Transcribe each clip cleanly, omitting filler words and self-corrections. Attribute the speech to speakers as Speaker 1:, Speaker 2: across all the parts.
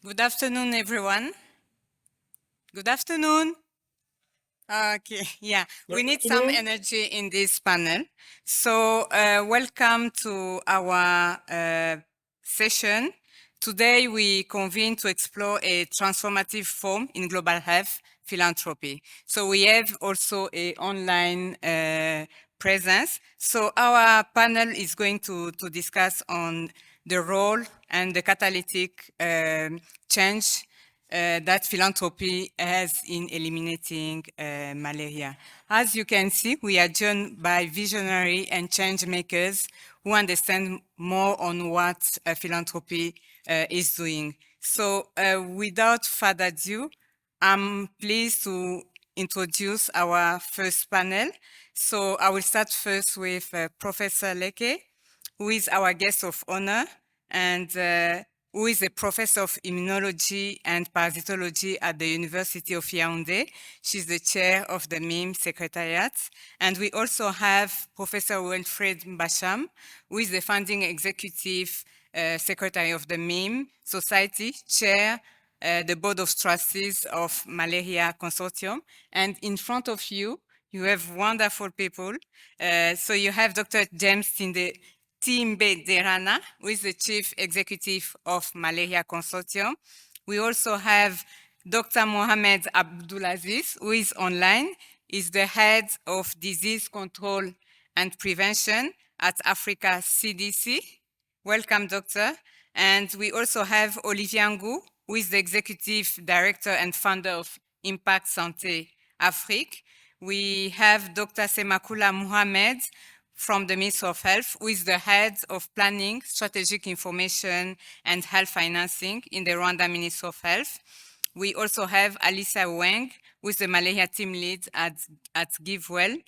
Speaker 1: Good afternoon, everyone. Good afternoon. Okay, yeah, we need some energy in this panel. So, welcome to our session. Today, we convene to explore a transformative form in global health, philanthropy. So, we have also a online presence. So, our panel is going to discuss on the role and the catalytic change that philanthropy has in eliminating malaria. As you can see, we are joined by visionary and change makers who understand more on what philanthropy is doing. So without further ado, I'm pleased to introduce our first panel. So I will start first with Professor Leke, who is our guest of honor, and who is a professor of immunology and parasitology at the University of Yaoundé. She's the chair of the MIM Secretariat. And we also have Professor Wilfred Mbacham, who is the founding executive secretary of the MIM Society, chair the board of trustees of Malaria Consortium. And in front of you, you have wonderful people. So you have Dr. James Timbe Derana, who is the chief executive of Malaria Consortium. We also have Dr. Mohamed Abdulaziz, who is online, is the head of disease control and prevention at Africa CDC. Welcome, doctor. And we also have Olivier Ngou, who is the executive director and founder of Impact Santé Afrique. We have Dr. Semakula Mohamed from the Ministry of Health, who is the head of planning, strategic information, and health financing in the Rwanda Ministry of Health. We also have Alisa Weng, who is the malaria team lead at GiveWell.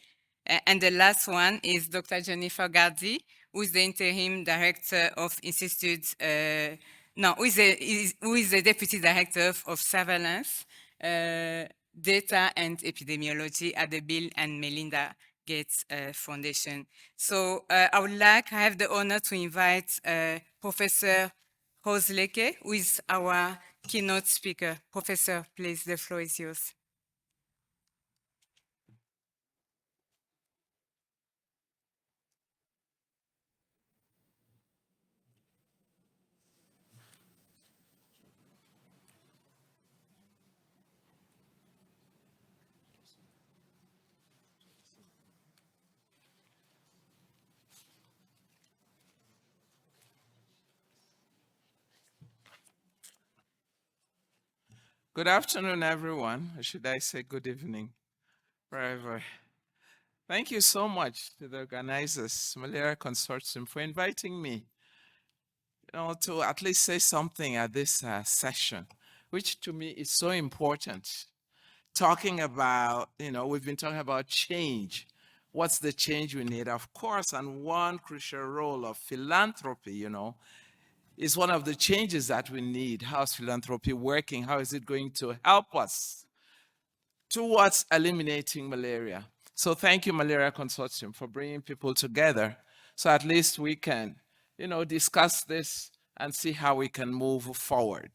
Speaker 1: And the last one is Dr. Jennifer Gardi, who is the interim director of Institute, who is the deputy director of surveillance, data and epidemiology at the Bill and Melinda Gates Foundation. So I have the honor to invite Professor Rose Leke, who is our keynote speaker. Professor, please, the floor is yours.
Speaker 2: Good afternoon, everyone. Or should I say good evening, wherever. Thank you so much to the organizers, Malaria Consortium, for inviting me, to at least say something at this session, which to me is so important. Talking about, we've been talking about change. What's the change we need? Of course, and one crucial role of philanthropy, is one of the changes that we need. How's philanthropy working? How is it going to help us towards eliminating malaria? So thank you, Malaria Consortium, for bringing people together so at least we can, discuss this and see how we can move forward.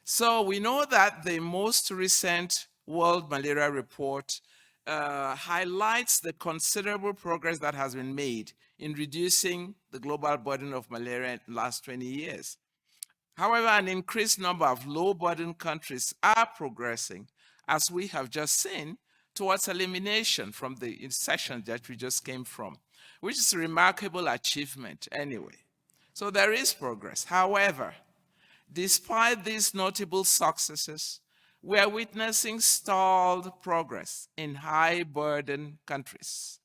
Speaker 2: So we know that the most recent World Malaria Report highlights the considerable progress that has been made in reducing the global burden of malaria in the last 20 years. However, an increased number of low-burden countries are progressing, as we have just seen, towards elimination from the session that we just came from, which is a remarkable achievement anyway. So there is progress. However, despite these notable successes, we are witnessing stalled progress in high-burden countries,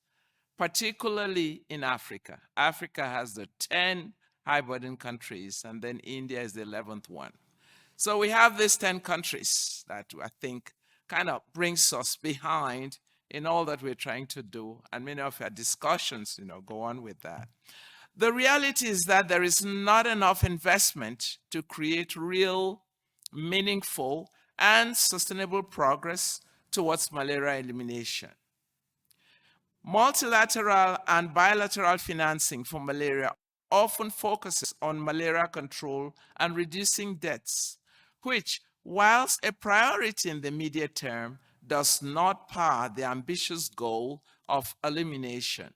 Speaker 2: particularly in Africa. Africa has the 10 high-burden countries, and then India is the 11th one. So we have these 10 countries that I think kind of brings us behind in all that we're trying to do, and many of our discussions, go on with that. The reality is that there is not enough investment to create real, meaningful, and sustainable progress towards malaria elimination. Multilateral and bilateral financing for malaria often focuses on malaria control and reducing deaths, which, whilst a priority in the immediate term, does not power the ambitious goal of elimination.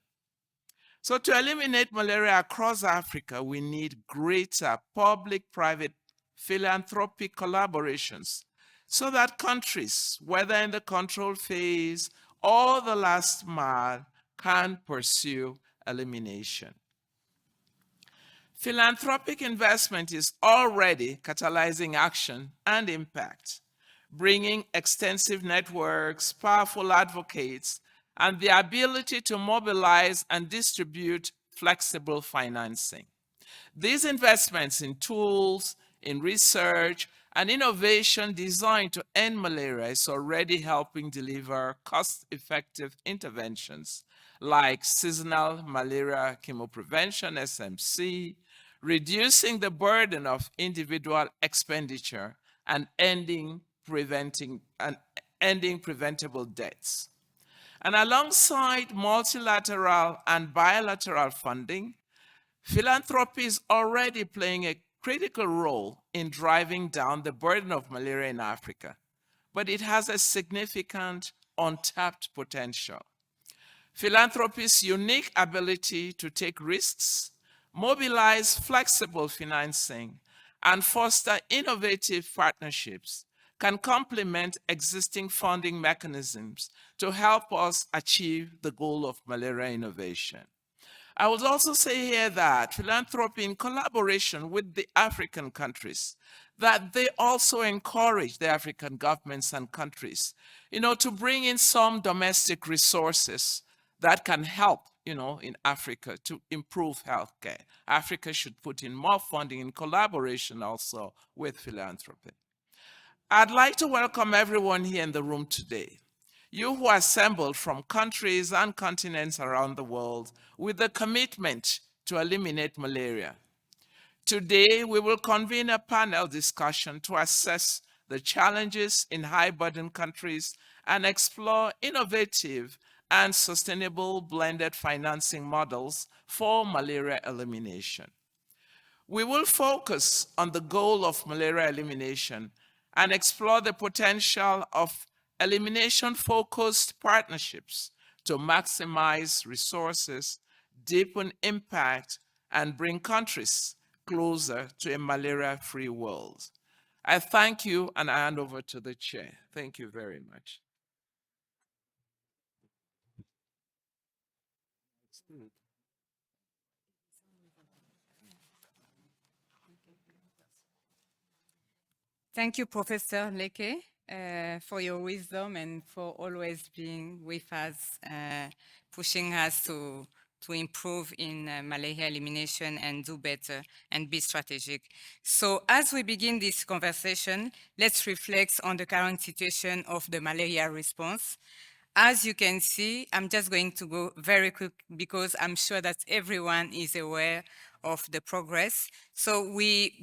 Speaker 2: So to eliminate malaria across Africa, we need greater public-private philanthropic collaborations so that countries, whether in the control phase or the last mile, can pursue elimination. Philanthropic investment is already catalyzing action and impact, bringing extensive networks, powerful advocates, and the ability to mobilize and distribute flexible financing. These investments in tools, in research, and innovation designed to end malaria is already helping deliver cost-effective interventions like seasonal malaria chemoprevention, SMC, reducing the burden of individual expenditure and ending preventable deaths. And alongside multilateral and bilateral funding, philanthropy is already playing a critical role in driving down the burden of malaria in Africa, but it has a significant untapped potential. Philanthropy's unique ability to take risks, mobilize flexible financing, and foster innovative partnerships can complement existing funding mechanisms to help us achieve the goal of malaria innovation. I would also say here that philanthropy in collaboration with the African countries, that they also encourage the African governments and countries, to bring in some domestic resources that can help, in Africa to improve healthcare. Africa should put in more funding in collaboration also with philanthropy. I'd like to welcome everyone here in the room today. You who assembled from countries and continents around the world with the commitment to eliminate malaria. Today, we will convene a panel discussion to assess the challenges in high-burden countries and explore innovative and sustainable blended financing models for malaria elimination. We will focus on the goal of malaria elimination and explore the potential of elimination-focused partnerships to maximize resources, deepen impact, and bring countries closer to a malaria-free world. I thank you, and I hand over to the chair. Thank you very much.
Speaker 1: Thank you, Professor Leke, for your wisdom and for always being with us, pushing us to improve in malaria elimination and do better and be strategic. So as we begin this conversation, let's reflect on the current situation of the malaria response. As you can see, I'm just going to go very quick because I'm sure that everyone is aware of the progress. So we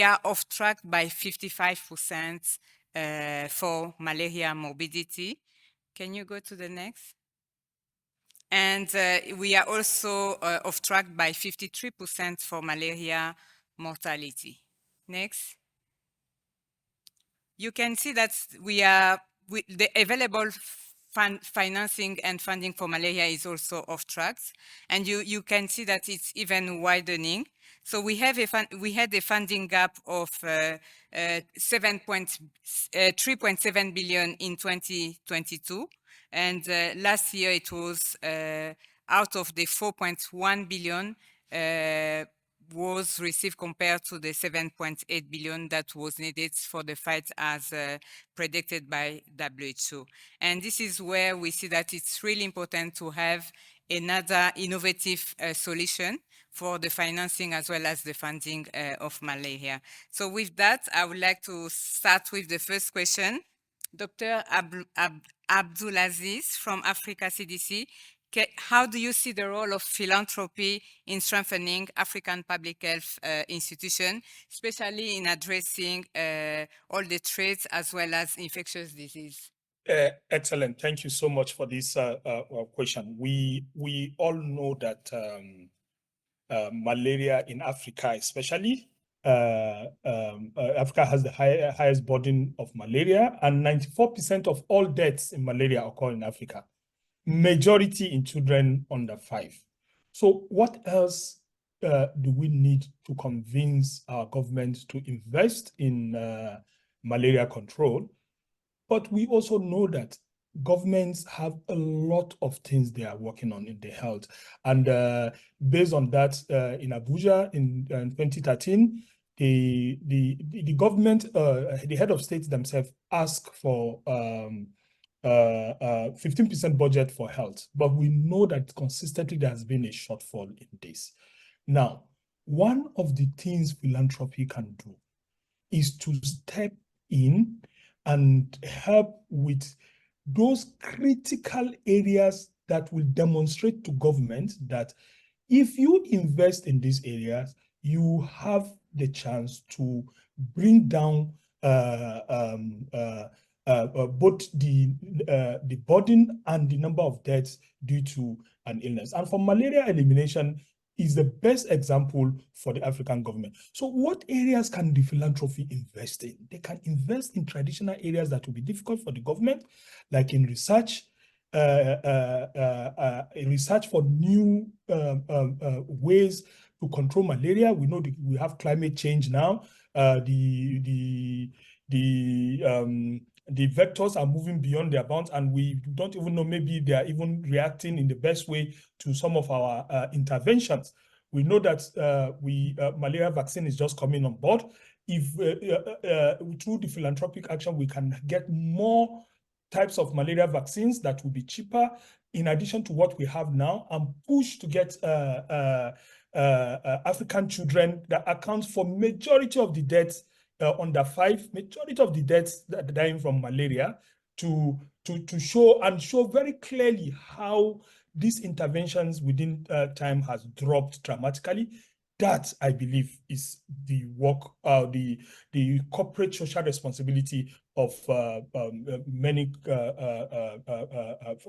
Speaker 1: are off track by 55% for malaria morbidity. Can you go to the next? And we are also off track by 53% for malaria mortality. Next. You can see that the available financing and funding for malaria is also off track, and you can see that it's even widening. So we had a funding gap of 3.7 billion in 2022, and last year it was out of the 4.1 billion was received compared to the 7.8 billion that was needed for the fight as predicted by WHO. And this is where we see that it's really important to have another innovative solution for the financing as well as the funding of malaria. So with that, I would like to start with the first question. Dr. Abdulaziz from Africa CDC, how do you see the role of philanthropy in strengthening African public health institutions, especially in addressing all the threats as well as infectious disease?
Speaker 3: Excellent. Thank you so much for this question. We all know that malaria in Africa especially Africa has the highest burden of malaria, and 94% of all deaths in malaria occur in Africa, majority in children under 5. So what else do we need to convince our government to invest in malaria control? But we also know that governments have a lot of things they are working on in the health. And based on that, in Abuja in 2013, the government, the head of state themselves asked for 15% budget for health. But we know that consistently there has been a shortfall in this. Now, one of the things philanthropy can do is to step in and help with those critical areas that will demonstrate to government that if you invest in these areas, you have the chance to bring down both the burden and the number of deaths due to an illness. And for malaria elimination is the best example for the African government. So what areas can the philanthropy invest in? They can invest in traditional areas that will be difficult for the government, like in research, research for new ways to control malaria. We know we have climate change now. The vectors are moving beyond their bounds, and we don't even know, maybe they are even reacting in the best way to some of our interventions. We know that malaria vaccine is just coming on board. If through the philanthropic action, we can get more types of malaria vaccines that will be cheaper in addition to what we have now, and push to get African children that accounts for majority of the deaths under 5, majority of the deaths that are dying from malaria, to show very clearly how these interventions within time has dropped dramatically. That, I believe, is the work, the corporate social responsibility of many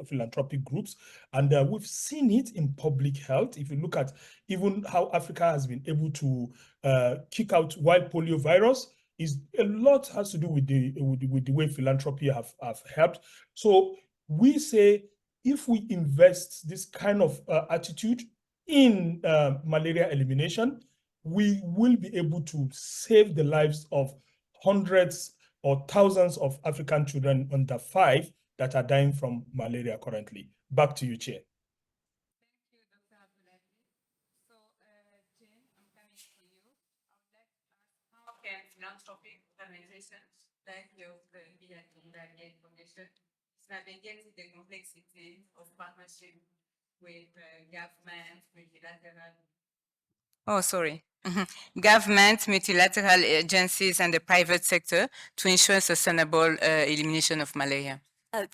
Speaker 3: philanthropic groups. And we've seen it in public health. If you look at even how Africa has been able to kick out wild polio virus, is a lot has to do with the way philanthropy have helped. So we say, if we invest this kind of attitude in malaria elimination, we will be able to save the lives of hundreds or thousands of African children under 5 that are dying from malaria currently. Back to you, Chair.
Speaker 1: Thank you, Dr. Abdullahi. So, Jane, I'm coming to you. I would like to ask, how can philanthropic organizations like the Malaria Foundation navigate the complexity of partnership with government, multilateral? Oh, sorry. Government, multilateral agencies, and the private sector to ensure sustainable elimination of malaria.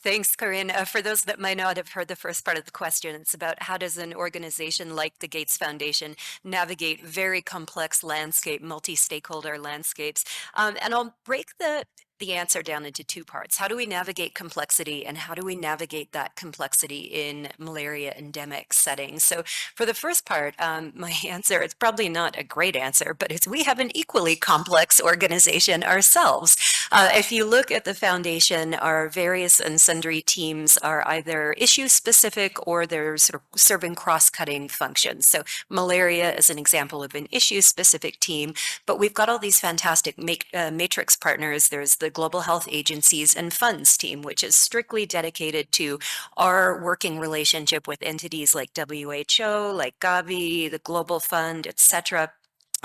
Speaker 4: Thanks, Corine. For those that might not have heard the first part of the question, it's about how does an organization like the Gates Foundation navigate very complex landscape, multi-stakeholder landscapes. And I'll break the answer down into 2 parts. How do we navigate complexity, and how do we navigate that complexity in malaria endemic settings? So for the first part, my answer, it's probably not a great answer, but it's we have an equally complex organization ourselves. If you look at the foundation, our various and sundry teams are either issue specific or they're sort of serving cross-cutting functions. So malaria is an example of an issue specific team, but we've got all these fantastic matrix partners. There's the Global Health Agencies and Funds team, which is strictly dedicated to our working relationship with entities like WHO, like Gavi, the Global Fund, etc.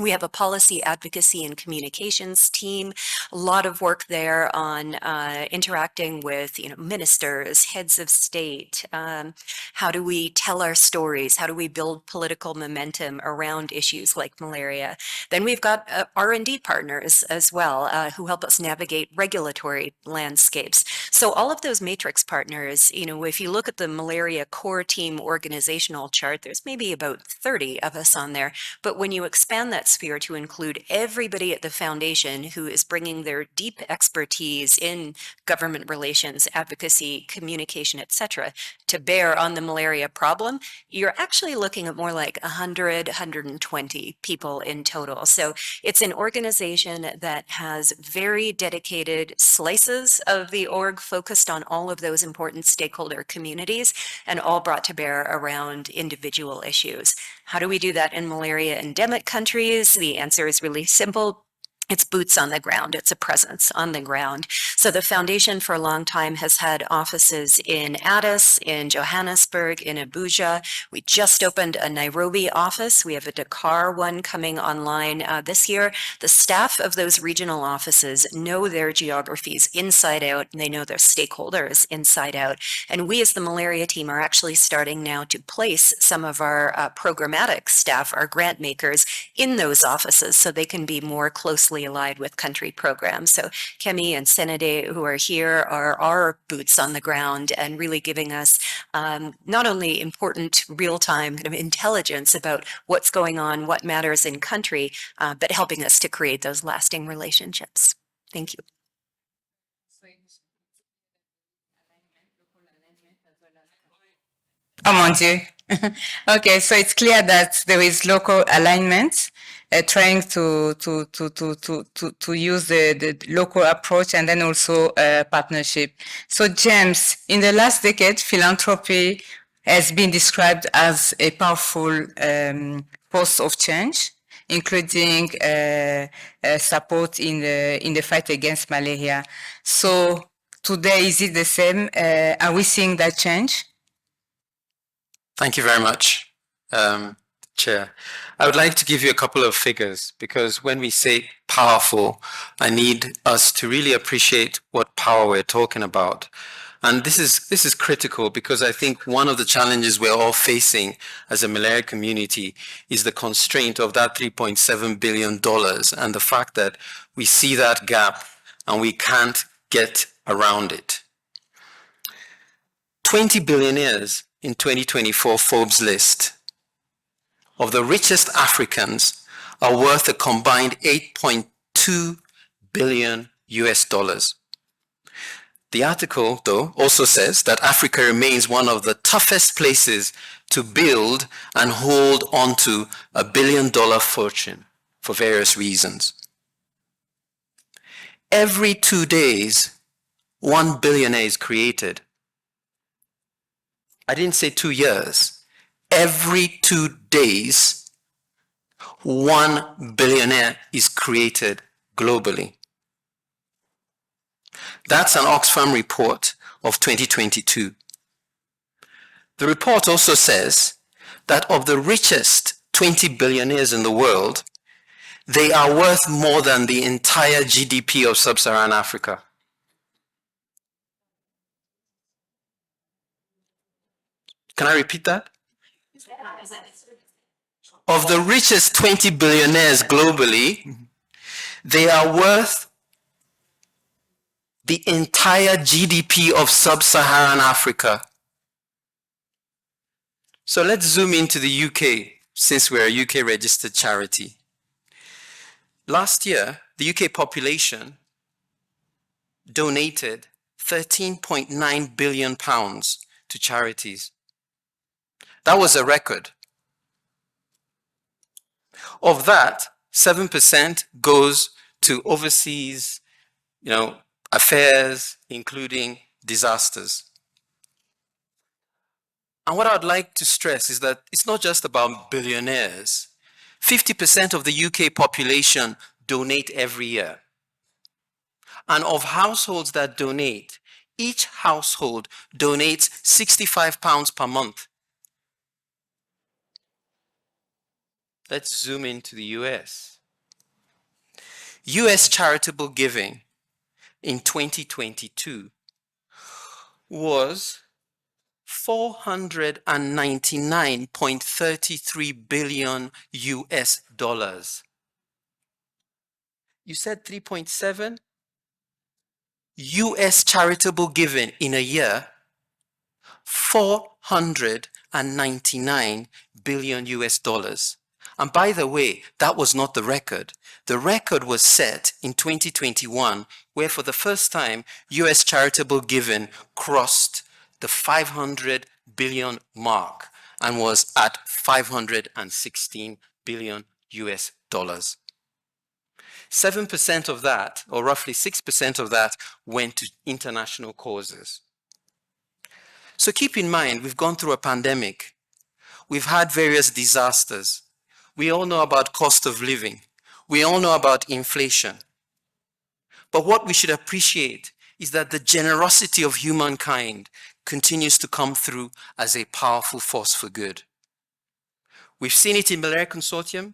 Speaker 4: We have a policy advocacy and communications team, a lot of work there on interacting with ministers, heads of state. How do we tell our stories? How do we build political momentum around issues like malaria? Then we've got R&D partners as well who help us navigate regulatory landscapes. So So all of those matrix partners, if you look at the malaria core team organizational chart, there's maybe about 30 of us on there. But when you expand that sphere to include everybody at the foundation who is bringing their deep expertise in government relations, advocacy, communication, etc., to bear on the malaria problem, you're actually looking at more like 100, 120 people in total. So it's an organization that has very dedicated slices of the org focused on all of those important stakeholder communities and all brought to bear around individual issues. How do we do that in malaria endemic countries? The answer is really simple. It's boots on the ground. It's a presence on the ground. So the foundation for a long time has had offices in Addis, in Johannesburg, in Abuja. We just opened a Nairobi office. We have a Dakar one coming online this year. The staff of those regional offices know their geographies inside out, and they know their stakeholders inside out. And we as the malaria team are actually starting now to place some of our programmatic staff, our grant makers, in those offices so they can be more closely allied with country programs. So Kemi and Santé, who are here, are our boots on the ground and really giving us not only important real-time kind of intelligence about what's going on, what matters in country, but helping us to create those lasting relationships. Thank you.
Speaker 1: Oh mon Dieu. Okay, so it's clear that there is local alignment, trying to use the local approach and then also partnership. So James, in the last decade, philanthropy has been described as a powerful force of change, including support in the fight against malaria. So today, is it the same? Are we seeing that change?
Speaker 5: Thank you very much, Chair. I would like to give you a couple of figures because when we say powerful, I need us to really appreciate what power we're talking about. And this is critical because I think one of the challenges we're all facing as a malaria community is the constraint of that $3.7 billion and the fact that we see that gap and we can't get around it. 20 billionaires in 2024 Forbes list of the richest Africans are worth a combined $8.2 billion US. The article, though, also says that Africa remains one of the toughest places to build and hold onto a billion-dollar fortune for various reasons. Every 2 days, 1 billionaire is created. I didn't say 2 years. Every 2 days, 1 billionaire is created globally. That's an Oxfam report of 2022. The report also says that of the richest 20 billionaires in the world, they are worth more than the entire GDP of sub-Saharan Africa. Can I repeat that? Of the richest 20 billionaires globally, they are worth the entire GDP of sub-Saharan Africa. So let's zoom into the UK, since we're a UK registered charity. Last year, the UK population donated £13.9 billion to charities. That was a record. Of that, 7% goes to overseas, affairs, including disasters. And what I'd like to stress is that it's not just about billionaires. 50% of the UK population donate every year. And of households that donate, each household donates £65 per month. Let's zoom into the US. US charitable giving in 2022 was $499.33 billion US. You said 3.7? US charitable giving in a year, 499 billion US dollars. And by the way, that was not the record. The record was set in 2021, where for the first time, US charitable giving crossed the 500 billion mark and was at 516 billion US dollars. 7% of that, or roughly 6% of that, went to international causes. So keep in mind, we've gone through a pandemic. We've had various disasters. We all know about cost of living. We all know about inflation. But what we should appreciate is that the generosity of humankind continues to come through as a powerful force for good. We've seen it in Malaria Consortium.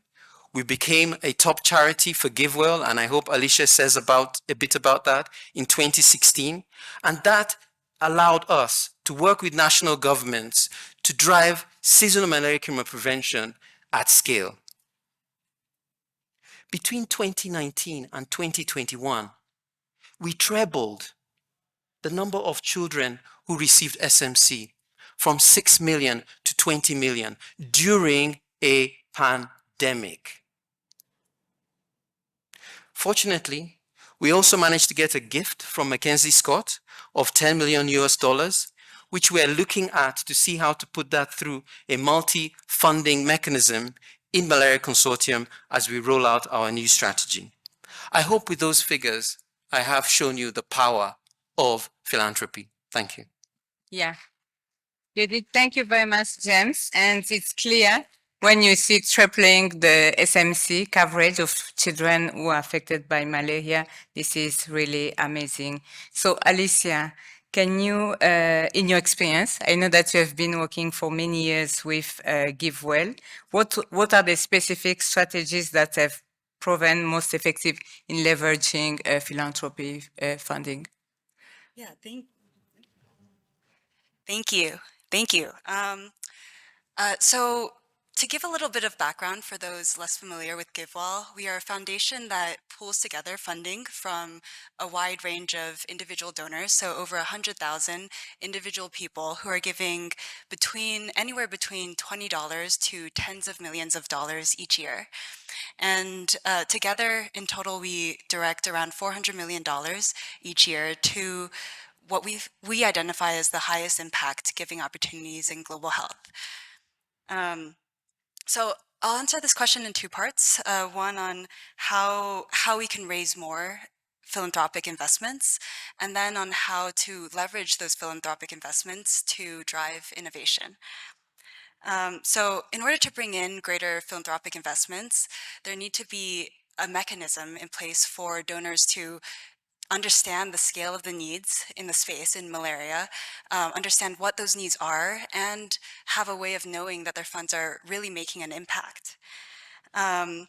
Speaker 5: We became a top charity for GiveWell, and I hope Alicia says a bit about that in 2016. And that allowed us to work with national governments to drive seasonal malaria prevention at scale. Between 2019 and 2021, we trebled the number of children who received SMC from 6 million to 20 million during a pandemic. Fortunately, we also managed to get a gift from Mackenzie Scott of 10 million US dollars, which we are looking at to see how to put that through a multi-funding mechanism in Malaria Consortium as we roll out our new strategy. I hope with those figures, I have shown you the power of philanthropy. Thank you.
Speaker 1: Yeah. You did. Thank you very much, James. And it's clear when you see tripling the SMC coverage of children who are affected by malaria, this is really amazing. So Alicia, can you, in your experience, I know that you have been working for many years with GiveWell. What are the specific strategies that have proven most effective in leveraging philanthropy funding?
Speaker 6: Yeah, thank you. So to give a little bit of background for those less familiar with GiveWell, we are a foundation that pulls together funding from a wide range of individual donors, so over 100,000 individual people who are giving anywhere between $20 to tens of millions of dollars each year. And together, in total, we direct around $400 million each year to what we identify as the highest impact giving opportunities in global health. So I'll answer this question in two parts. One on how we can raise more philanthropic investments, and then on how to leverage those philanthropic investments to drive innovation. So in order to bring in greater philanthropic investments, there need to be a mechanism in place for donors to understand the scale of the needs in the space in malaria, understand what those needs are, and have a way of knowing that their funds are really making an impact. So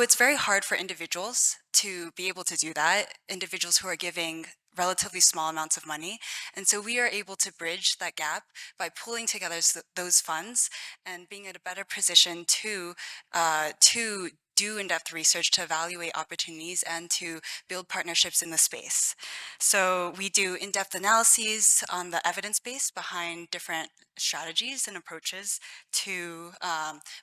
Speaker 6: it's very hard for individuals to be able to do that, individuals who are giving relatively small amounts of money. And so we are able to bridge that gap by pulling together those funds and being in a better position to do in-depth research to evaluate opportunities and to build partnerships in the space. So we do in-depth analyses on the evidence base behind different strategies and approaches to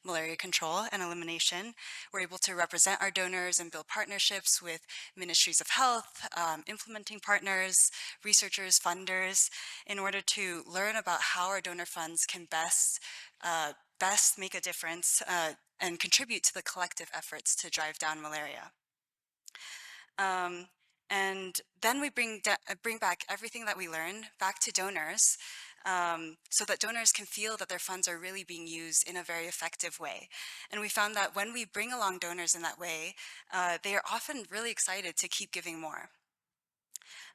Speaker 6: malaria control and elimination. We're able to represent our donors and build partnerships with ministries of health, implementing partners, researchers, funders, in order to learn about how our donor funds can best make a difference and contribute to the collective efforts to drive down malaria. And then we bring back everything that we learn back to donors so that donors can feel that their funds are really being used in a very effective way. And we found that when we bring along donors in that way, they are often really excited to keep giving more.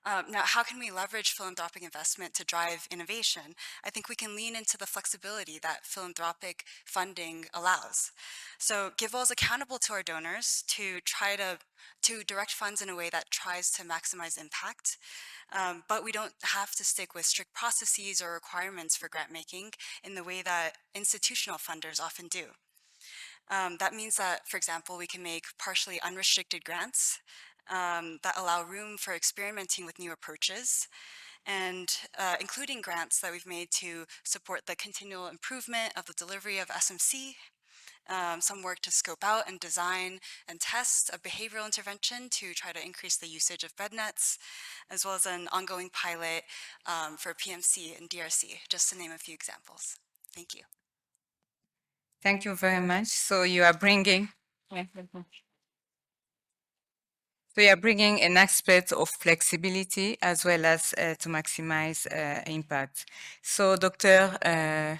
Speaker 6: Now, how can we leverage philanthropic investment to drive innovation? I think we can lean into the flexibility that philanthropic funding allows. So GiveWell is accountable to our donors to try to direct funds in a way that tries to maximize impact. But we don't have to stick with strict processes or requirements for grant making in the way that institutional funders often do. That means that, for example, we can make partially unrestricted grants that allow room for experimenting with new approaches, and including grants that we've made to support the continual improvement of the delivery of SMC, some work to scope out and design and test a behavioral intervention to try to increase the usage of bed nets, as well as an ongoing pilot for PMC and DRC, just to name a few examples. Thank you.
Speaker 1: Thank you very much. So you are bringing an aspect of flexibility as well as to maximize impact. So Dr.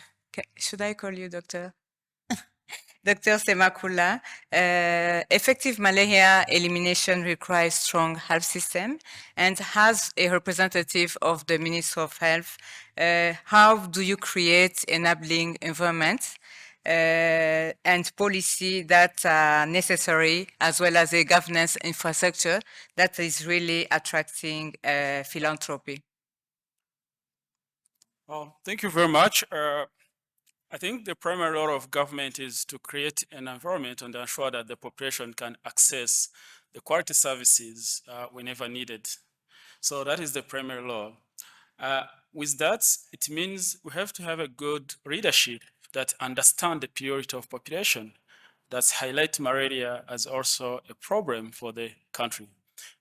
Speaker 1: Should I call you Dr.? Dr. Semakula, effective malaria elimination requires strong health system, and as a representative of the Ministry of Health, how do you create enabling environment and policy that are necessary, as well as a governance infrastructure that is really attracting philanthropy?
Speaker 7: Well, thank you very much. I think the primary role of government is to create an environment and ensure that the population can access the quality services whenever needed. So that is the primary role. With that, it means we have to have a good leadership that understand the priority of population, that highlight malaria as also a problem for the country.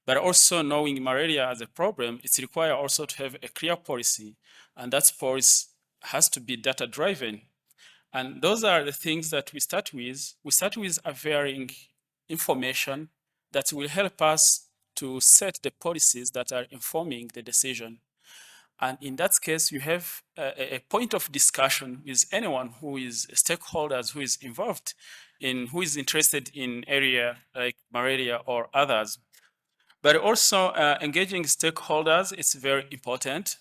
Speaker 7: But also knowing malaria as a problem, it's required also to have a clear policy, and that policy has to be data-driven. And those are the things that we start with. We start with a varying information that will help us to set the policies that are informing the decision. And in that case, you have a point of discussion with anyone who is stakeholders, who is involved in, who is interested in area like malaria or others. But also engaging stakeholders is very important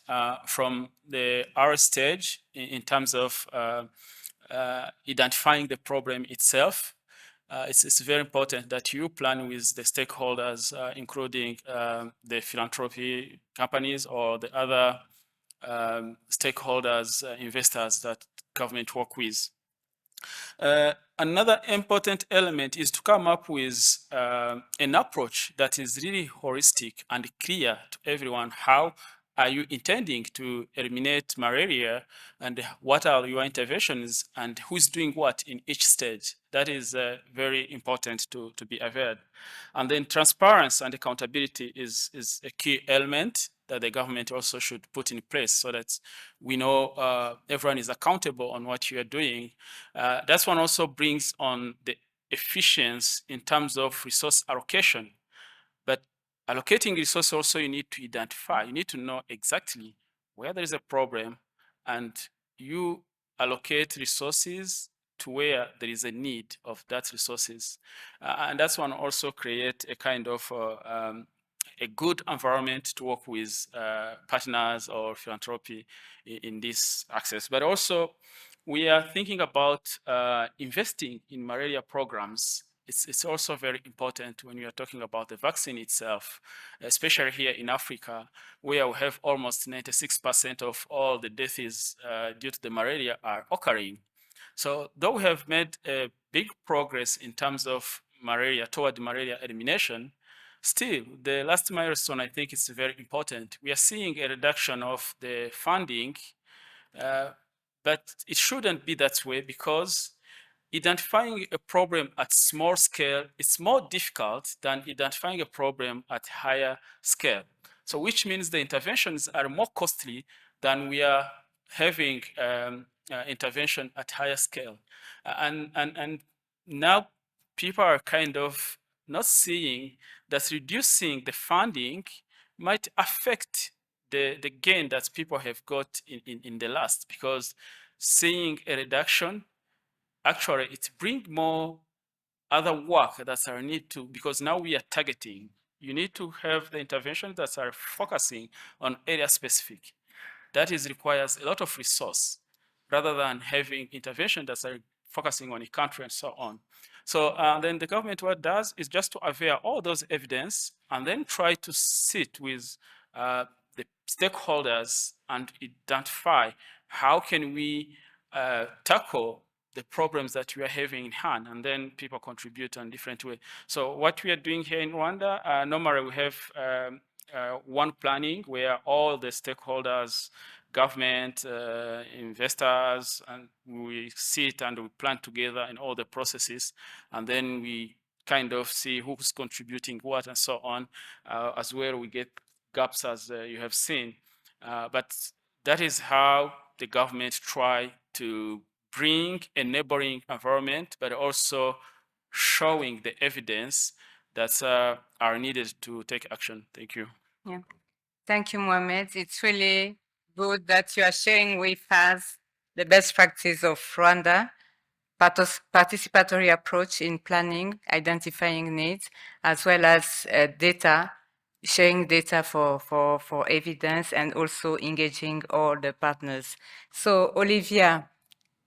Speaker 7: from the R stage in terms of identifying the problem itself. It's very important that you plan with the stakeholders, including the philanthropy companies or the other stakeholders, investors that government work with. Another important element is to come up with an approach that is really holistic and clear to everyone. How are you intending to eliminate malaria, and what are your interventions, and who's doing what in each stage? That is very important to be aware. And then transparency and accountability is a key element that the government also should put in place so that we know everyone is accountable on what you are doing. That one also brings on the efficiency in terms of resource allocation. But allocating resources also, you need to identify, you need to know exactly where there is a problem, and you allocate resources to where there is a need of that resources. And that's one also create a kind of a good environment to work with partners or philanthropy in this access. But also, we are thinking about investing in malaria programs. It's also very important when we are talking about the vaccine itself, especially here in Africa, where we have almost 96% of all the deaths due to the malaria are occurring. So though we have made a big progress in terms of malaria toward malaria elimination, still the last milestone, I think, is very important. We are seeing a reduction of the funding, but it shouldn't be that way, because identifying a problem at small scale is more difficult than identifying a problem at higher scale. So which means the interventions are more costly than we are having intervention at higher scale. And now people are kind of not seeing that reducing the funding might affect the gain that people have got in the last, because seeing a reduction, actually it brings more other work that are need to, because now we are targeting. You need to have the interventions that are focusing on area specific. That is requires a lot of resource, rather than having intervention that are focusing on a country and so on. So then the government, what does is just to aware all those evidence and then try to sit with the stakeholders and identify how can we tackle the problems that we are having in hand, and then people contribute in different way. So what we are doing here in Rwanda, normally we have one planning where all the stakeholders, government, investors, and we sit and we plan together in all the processes, and then we kind of see who's contributing what and so on. As well, we get gaps as you have seen. But that is how the government try to bring a neighboring environment, but also showing the evidence that are needed to take action. Thank you.
Speaker 1: Yeah. Thank you, Mohamed. It's really good that you are sharing with us the best practice of Rwanda, participatory approach in planning, identifying needs, as well as data, sharing data for evidence, and also engaging all the partners. So, Olivia,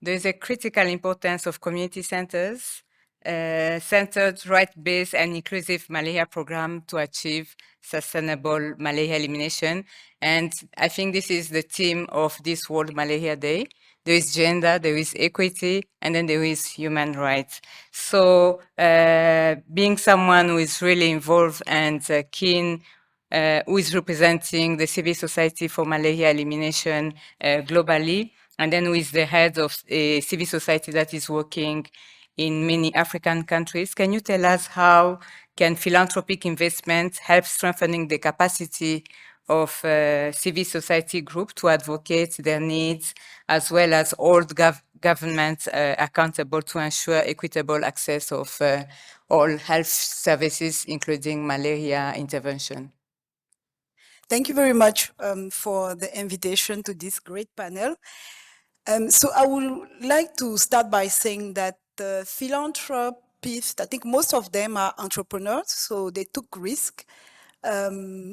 Speaker 1: there is a critical importance of community centers, centered, right-based, and inclusive malaria program to achieve sustainable malaria elimination. And I think this is the theme of this World Malaria Day. There is gender, there is equity, and then there is human rights. So being someone who is really involved and keen, who is representing the civil society for malaria elimination globally, and then who is the head of a civil society that is working in many African countries. Can you tell us how can philanthropic investment help strengthening the capacity of civil society group to advocate their needs, as well as hold governments accountable to ensure equitable access of all health services, including malaria intervention?
Speaker 8: Thank you very much for the invitation to this great panel. So I would like to start by saying that the philanthropists, I think most of them are entrepreneurs, so they took risk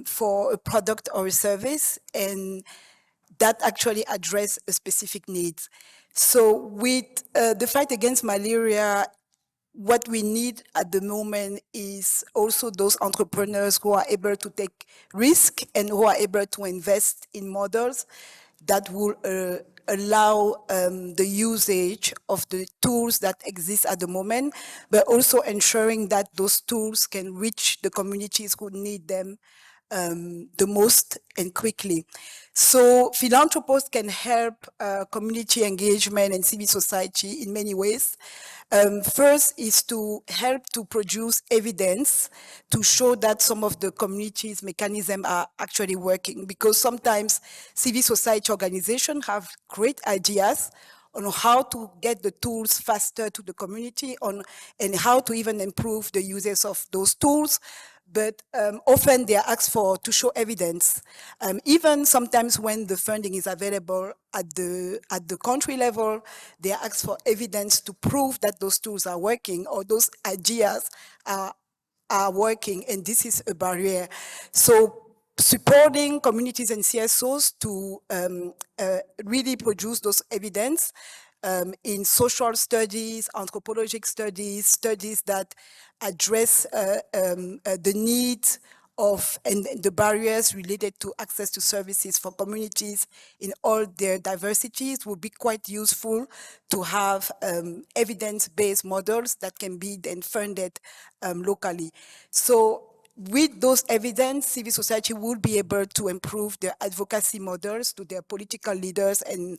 Speaker 8: for a product or a service, and that actually address a specific needs. So with the fight against malaria, what we need at the moment is also those entrepreneurs who are able to take risk and who are able to invest in models that will allow the usage of the tools that exist at the moment, but also ensuring that those tools can reach the communities who need them the most and quickly. So philanthropists can help community engagement and civil society in many ways. First is to help to produce evidence to show that some of the communities' mechanisms are actually working, because sometimes civil society organizations have great ideas on how to get the tools faster to the community and how to even improve the uses of those tools. But often they are asked for to show evidence. Even sometimes when the funding is available at the country level, they are asked for evidence to prove that those tools are working or those ideas are working, and this is a barrier. So supporting communities and CSOs to really produce those evidence in social studies, anthropologic studies, studies that address the needs of and the barriers related to access to services for communities in all their diversities would be quite useful to have evidence-based models that can be then funded locally. So with those evidence, civil society will be able to improve their advocacy models to their political leaders and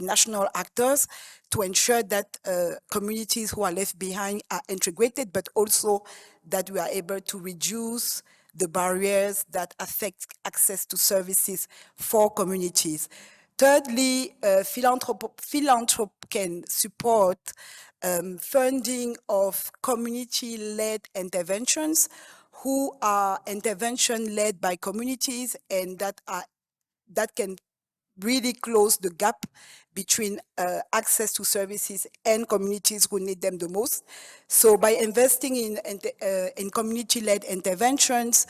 Speaker 8: national actors to ensure that communities who are left behind are integrated, but also that we are able to reduce the barriers that affect access to services for communities. Thirdly, philanthropy can support funding of community-led interventions who are intervention led by communities, and that can really close the gap between access to services and communities who need them the most. So by investing in community-led interventions,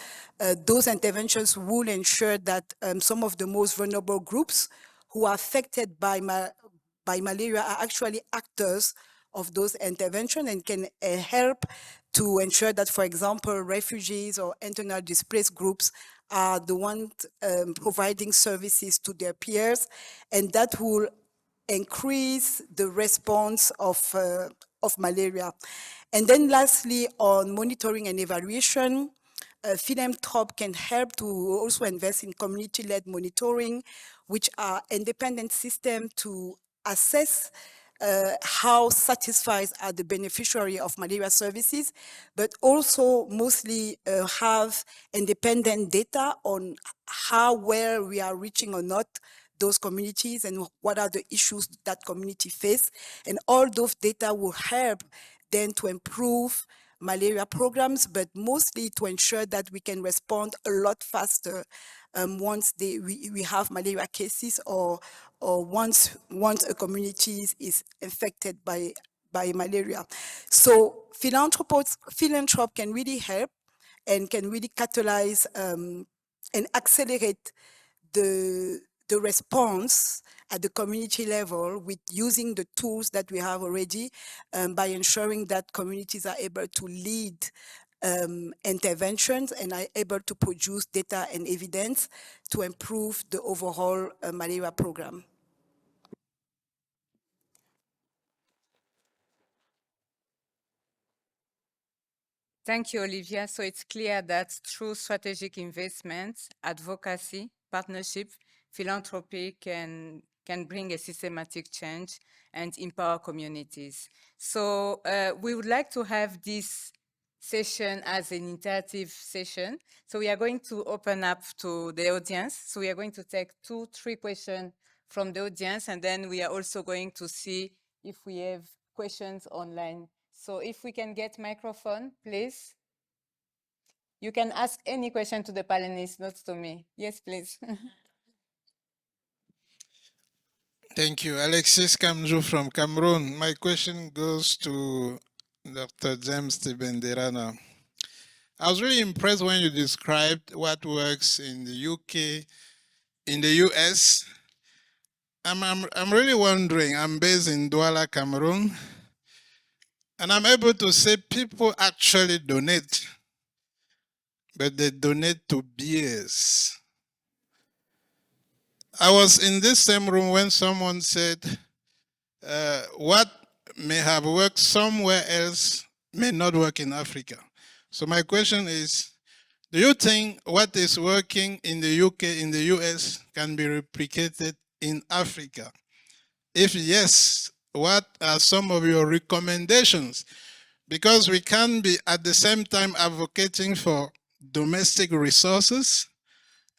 Speaker 8: those interventions will ensure that some of the most vulnerable groups who are affected by malaria are actually actors of those interventions and can help to ensure that, for example, refugees or internally displaced groups are the ones providing services to their peers, and that will increase the response of malaria. And then lastly, on monitoring and evaluation, philanthropy can help to also invest in community-led monitoring, which are independent systems to assess how satisfied are the beneficiary of malaria services, but also mostly have independent data on how well we are reaching or not those communities and what are the issues that community face. And all those data will help then to improve malaria programs, but mostly to ensure that we can respond a lot faster once we have malaria cases or once a community is infected by malaria. So philanthropy can really help and can really catalyze and accelerate the response at the community level with using the tools that we have already by ensuring that communities are able to lead interventions and are able to produce data and evidence to improve the overall malaria program.
Speaker 1: Thank you, Olivia. So it's clear that through strategic investments, advocacy, partnership, philanthropy can bring a systematic change and empower communities. So we would like to have this session as an interactive session. So we are going to open up to the audience. So we are going to take 2-3 questions from the audience, and then we are also going to see if we have questions online. So if we can get microphone, please. You can ask any question to the panelists, not to me. Yes, please.
Speaker 9: Thank you. Alexis Kamju from Cameroon. My question goes to Dr. James Tibenderana. I was really impressed when you described what works in the UK, in the US. I'm really wondering, I'm based in Douala, Cameroon, and I'm able to say people actually donate, but they donate to beers. I was in this same room when someone said, what may have worked somewhere else may not work in Africa. So my question is, do you think what is working in the UK, in the US, can be replicated in Africa? If yes, what are some of your recommendations? Because we can be at the same time advocating for domestic resources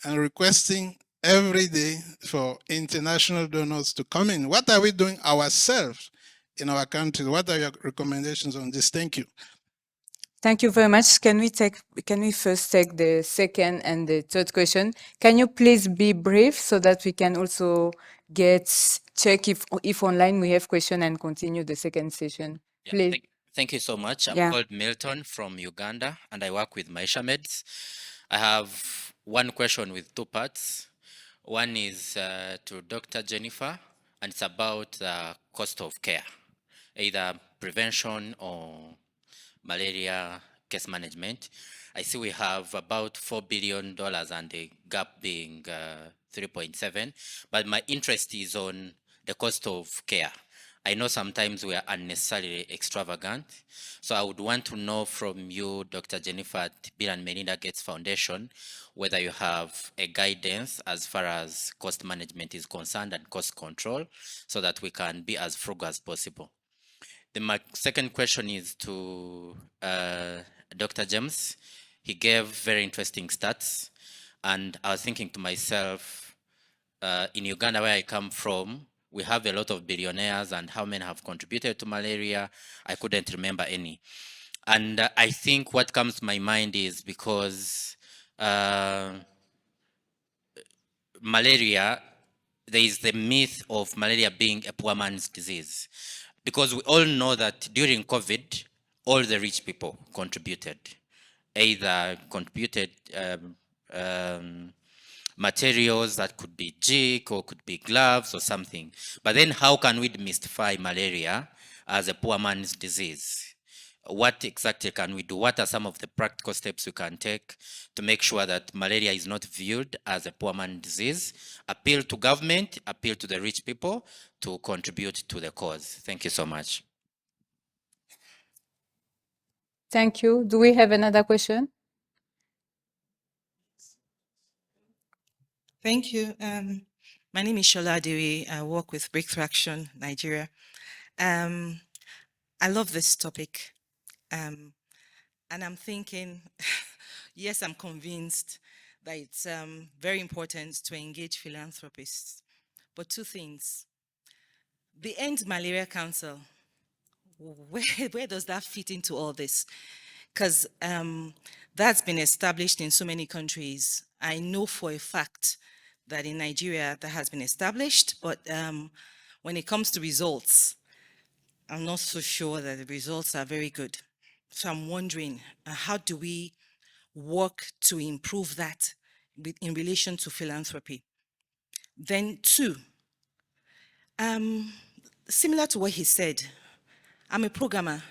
Speaker 9: and requesting every day for international donors to come in. What are we doing ourselves in our country? What are your recommendations on this? Thank you.
Speaker 1: Thank you very much. Can we first take the second and the third question? Can you please be brief so that we can also check if online we have question and continue the second session?
Speaker 10: Yeah,
Speaker 1: Please.
Speaker 10: thank you so much. I'm
Speaker 1: Yeah.
Speaker 10: called Milton from Uganda, and I work with Maisha Meds. I have one question with 2 parts. One is to Dr. Jennifer, and it's about the cost of care, either prevention or malaria case management. I see we have about $4 billion and the gap being 3.7, but my interest is on the cost of care. I know sometimes we are unnecessarily extravagant, so I would want to know from you, Dr. Jennifer, at Bill and Melinda Gates Foundation, whether you have a guidance as far as cost management is concerned and cost control, so that we can be as frugal as possible. Then my second question is to Dr. James. He gave very interesting stats, and I was thinking to myself, in Uganda, where I come from, we have a lot of billionaires, and how many have contributed to malaria? I couldn't remember any. And I think what comes to my mind is because malaria, there is the myth of malaria being a poor man's disease. Because we all know that during COVID, all the rich people contributed, either contributed materials that could be jik or could be gloves or something. But then how can we demystify malaria as a poor man's disease? what exactly can we do? What are some of the practical steps we can take to make sure that malaria is not viewed as a poor man disease? Appeal to government, appeal to the rich people to contribute to the cause. Thank you so much.
Speaker 1: Thank you. Do we have another question?
Speaker 11: Thank you. My name is Shola Adiri. I work with Breakthrough Action Nigeria. I love this topic. And I'm thinking, yes, I'm convinced that it's very important to engage philanthropists. But two things. The End Malaria Council, where does that fit into all this? Because that's been established in so many countries. I know for a fact that in Nigeria that has been established, but when it comes to results, I'm not so sure that the results are very good. So I'm wondering, how do we work to improve that in relation to philanthropy? Then two, similar to what he said, I'm a programmer.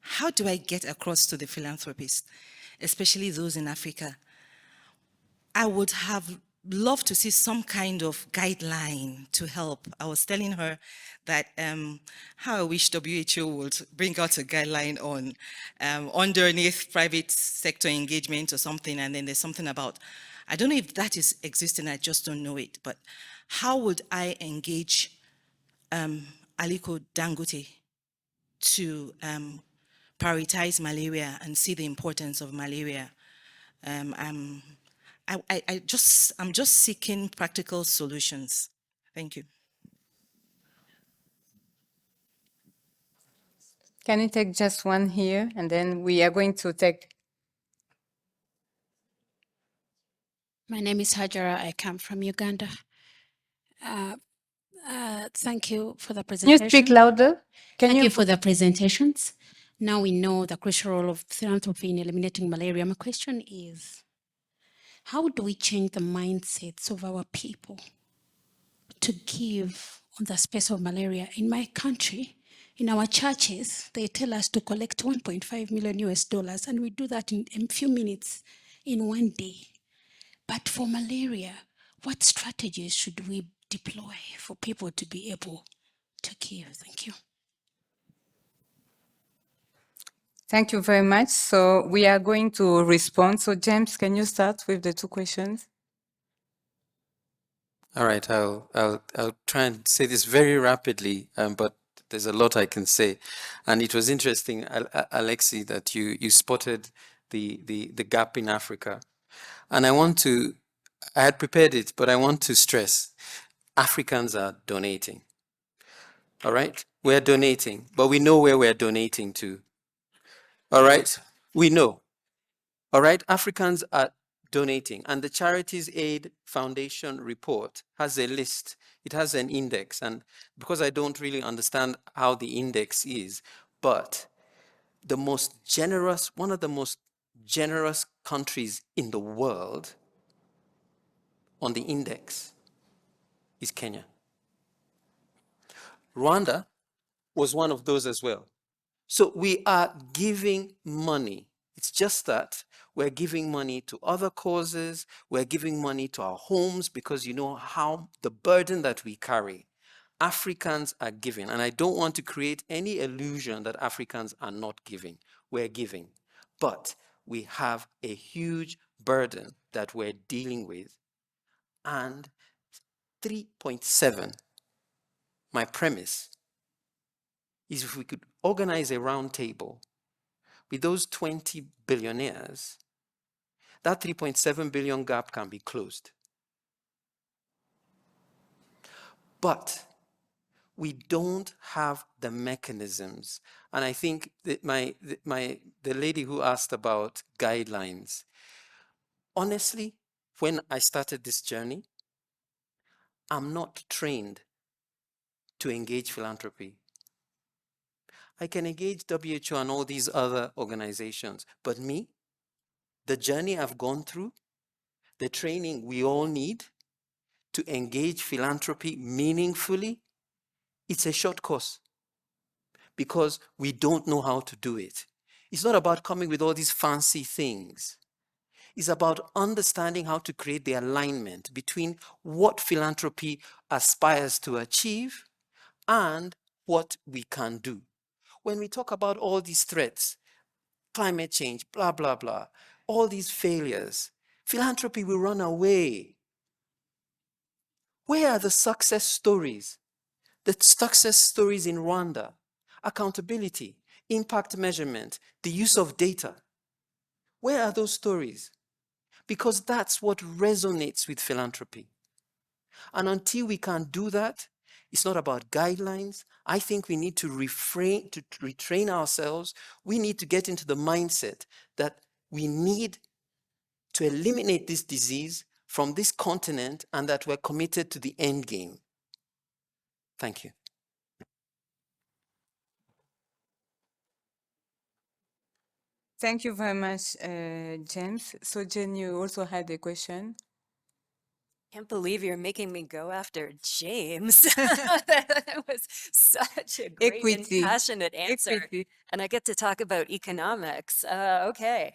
Speaker 11: How do I get across to the philanthropists, especially those in Africa? I would have loved to see some kind of guideline to help. I was telling her that how I wish WHO would bring out a guideline on underneath private sector engagement or something, and then there's something about, I don't know if that is existing, I just don't know it, but how would I engage Aliko Dangote to prioritize malaria and see the importance of malaria? I'm just seeking practical solutions. Thank you.
Speaker 1: Can you take just one here, and then we are going to take.
Speaker 12: My name is Hajara. I come from Uganda. Thank you for the
Speaker 1: Can
Speaker 12: presentation.
Speaker 1: you speak louder?
Speaker 12: Thank you for the presentations. Now we know the crucial role of philanthropy in eliminating malaria. My question is, how do we change the mindsets of our people to give on the space of malaria? In my country, in our churches, they tell us to collect 1.5 million US dollars, and we do that in a few minutes in one day. But for malaria, what strategies should we deploy for people to be able to give? Thank you.
Speaker 1: Thank you very much. So we are going to respond. So James, can you start with the two questions?
Speaker 5: All right, I'll try and say this very rapidly, but there's a lot I can say. And it was interesting, Alexi, that you spotted the gap in Africa. And I had prepared it, but I want to stress, Africans are donating. All right, we're donating, but we know where we're donating to. All right, we know. All right, Africans are donating, and the Charities Aid Foundation report has a list. It has an index, and because I don't really understand how the index is, but the most generous, one of the most generous countries in the world on the index is Kenya. Rwanda was one of those as well. So we are giving money. It's just that we're giving money to other causes. We're giving money to our homes because you know how the burden that we carry. Africans are giving. And I don't want to create any illusion that Africans are not giving. We're giving. But we have a huge burden that we're dealing with. And 3.7, my premise, is if we could organize a round table with those 20 billionaires, that 3.7 billion gap can be closed. But we don't have the mechanisms. And I think that the lady who asked about guidelines, honestly, when I started this journey, I'm not trained to engage philanthropy. I can engage WHO and all these other organizations, but me, the journey I've gone through, the training we all need to engage philanthropy meaningfully, it's a short course because we don't know how to do it.
Speaker 13: It's not about coming with all these fancy things. It's about understanding how to create the alignment between what philanthropy aspires to achieve and what we can do. When we talk about all these threats, climate change, blah, blah, blah, all these failures, philanthropy will run away. Where are the success stories? The success stories in Rwanda, accountability, impact measurement, the use of data. Where are those stories? Because that's what resonates with philanthropy. And until we can do that, it's not about guidelines. I think we need to retrain ourselves. We need to get into the mindset that we need to eliminate this disease from this continent and that we're committed to the end game. Thank you.
Speaker 1: Thank you very much, James. So Jen, you also had a question.
Speaker 4: Can't believe you're making me go after James. That was such a great and passionate answer.
Speaker 1: Equity.
Speaker 4: And I get to talk about economics. Okay.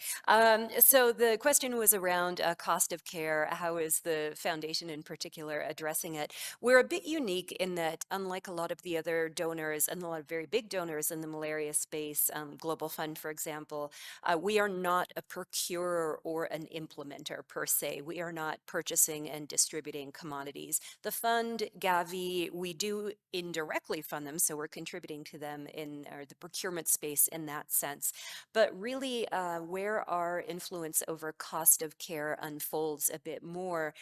Speaker 4: So the question was around cost of care. How is the foundation in particular addressing it? We're a bit unique in that, unlike a lot of the other donors and a lot of very big donors in the malaria space, Global Fund, for example, we are not a procurer or an implementer per se. We are not purchasing and distributing commodities. The fund, Gavi, we do indirectly fund them, so we're contributing to them in the procurement space in that sense. But really, where our influence over cost of care unfolds a bit more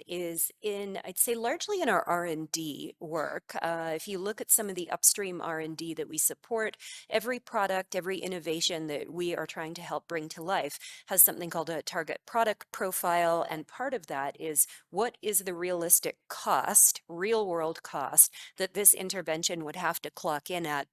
Speaker 4: is in, I'd say, largely in our R&D work. If you look at some of the upstream R&D that we support, every product, every innovation that we are trying to help bring to life has something called a target product profile, and part of that is what is the realistic cost, real world cost, that this intervention would have to clock in at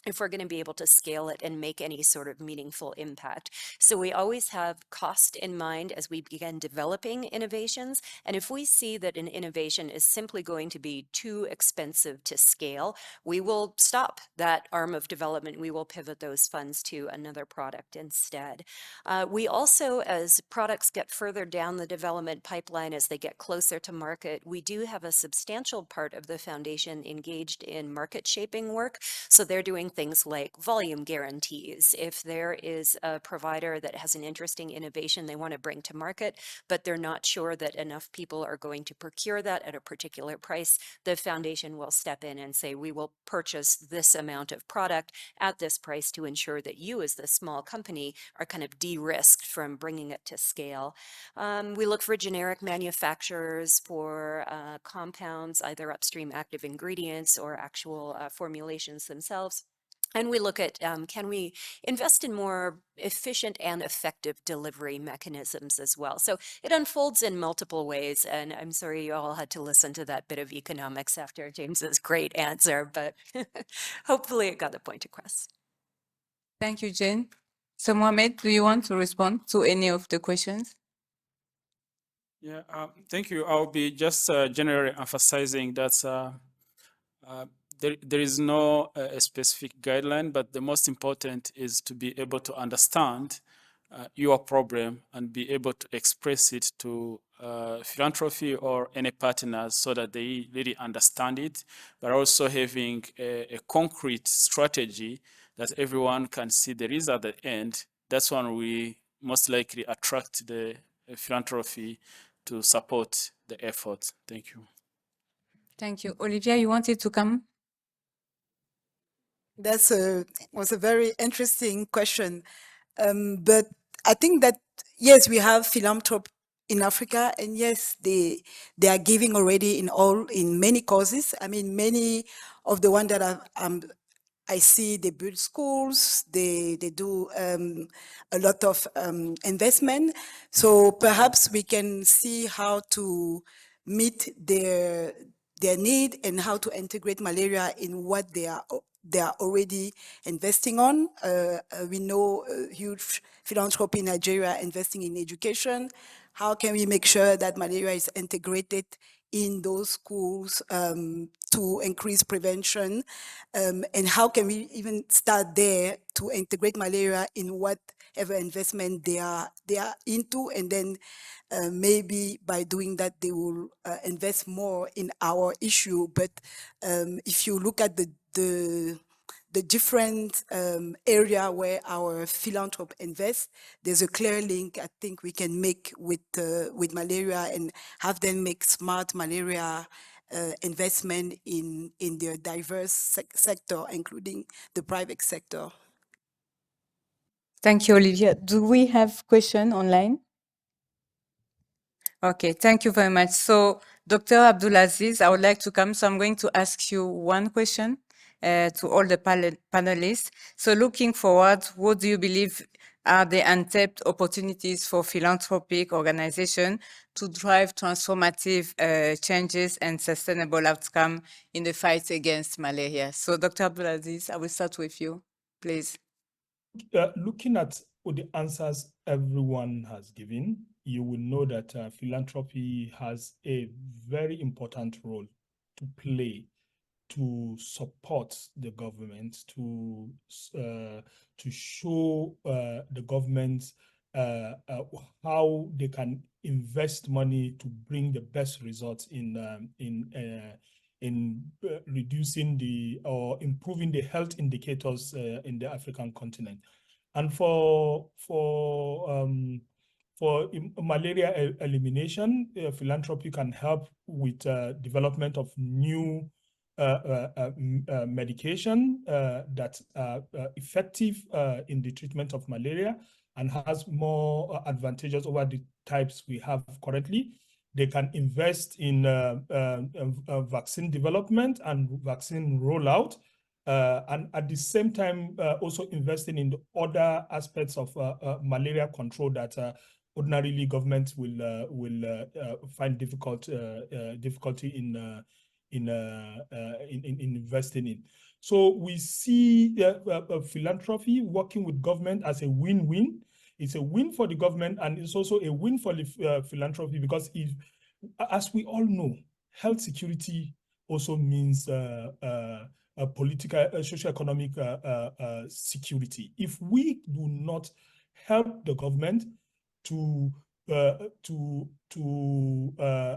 Speaker 4: if we're going to be able to scale it and make any sort of meaningful impact. So we always have cost in mind as we begin developing innovations. And if we see that an innovation is simply going to be too expensive to scale, we will stop that arm of development. We will pivot those funds to another product instead. We also, as products get further down the development pipeline, as they get closer to market, we do have a substantial part of the foundation engaged in market shaping work. So they're doing things like volume guarantees. If there is a provider that has an interesting innovation they want to bring to market, but they're not sure that enough people are going to procure that at a particular price, the foundation will step in and say, we will purchase this amount of product at this price to ensure that you as the small company are kind of de-risked from bringing it to scale. We look for generic manufacturers for compounds, either upstream active ingredients or actual formulations themselves. And we look at, can we invest in more efficient and effective delivery mechanisms as well? So it unfolds in multiple ways. And I'm sorry you all had to listen to that bit of economics after James's great answer, but hopefully it got the point across.
Speaker 1: Thank you, Jen. So Mohamed, do you want to respond to any of the questions?
Speaker 7: Yeah, thank you. I'll be just generally emphasizing that there is no specific guideline, but the most important is to be able to understand your problem and be able to express it to philanthropy or any partners so that they really understand it, but also having a concrete strategy that everyone can see there is at the end. That's when we most likely attract the philanthropy to support the effort. Thank you.
Speaker 1: Thank you. Olivia, you wanted to come?
Speaker 8: That was a very interesting question. But I think that, yes, we have philanthropy in Africa, and yes, they are giving already in many causes. I mean, many of the ones that I see, they build schools, they do a lot of investment. So perhaps we can see how to meet their need and how to integrate malaria in what they are already investing on. We know huge philanthropy in Nigeria investing in education. How can we make sure that malaria is integrated in those schools to increase prevention? And how can we even start there to integrate malaria in whatever investment they are into? And then maybe by doing that, they will invest more in our issue. But if you look at the different area where our philanthropy invests, there's a clear link I think we can make with malaria and have them make smart malaria investment in their diverse sector, including the private sector.
Speaker 1: Thank you, Olivia. Do we have question online? Okay, thank you very much. So, Dr. Abdulaziz, I would like to come. So I'm going to ask you one question to all the panelists. So looking forward, what do you believe are the untapped opportunities for philanthropic organizations to drive transformative changes and sustainable outcome in the fight against malaria? So Dr. Abdulaziz, I will start with you, please.
Speaker 3: Looking at the answers everyone has given, you will know that philanthropy has a very important role to play to support the government, to show the government how they can invest money to bring the best results in reducing or improving the health indicators in the African continent. And for malaria elimination, philanthropy can help with development of new medication that are effective in the treatment of malaria and has more advantages over the types we have currently. They can invest in vaccine development and vaccine rollout, and at the same time also investing in the other aspects of malaria control that ordinarily governments will find difficulty in investing in. So we see philanthropy working with government as a win-win. It's a win for the government, and it's also a win for the philanthropy, because as we all know, health security also means political, socio-economic security. If we do not help the government to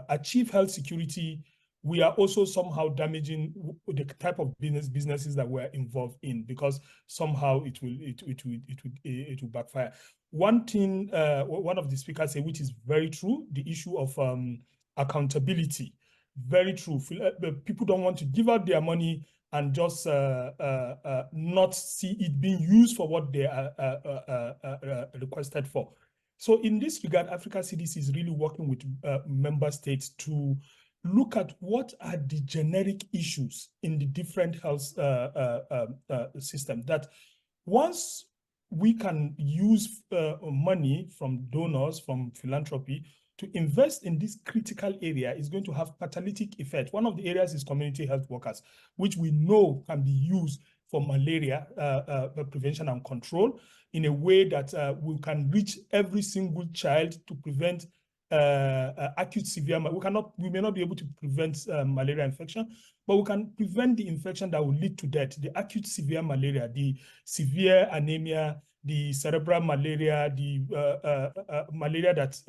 Speaker 3: achieve health security, we are also somehow damaging the type of businesses that we're involved in, because somehow it will backfire. One thing, one of the speakers said, which is very true, the issue of accountability. Very true. People don't want to give out their money and just not see it being used for what they are requested for. So in this regard, Africa CDC is really working with member states to look at what are the generic issues in the different health system, that once we can use money from donors, from philanthropy, to invest in this critical area is going to have catalytic effect. One of the areas is community health workers, which we know can be used for malaria prevention and control in a way that we can reach every single child to prevent acute severe. We may not be able to prevent malaria infection, but we can prevent the infection that will lead to death, the acute severe malaria, the severe anemia, the cerebral malaria, the malaria that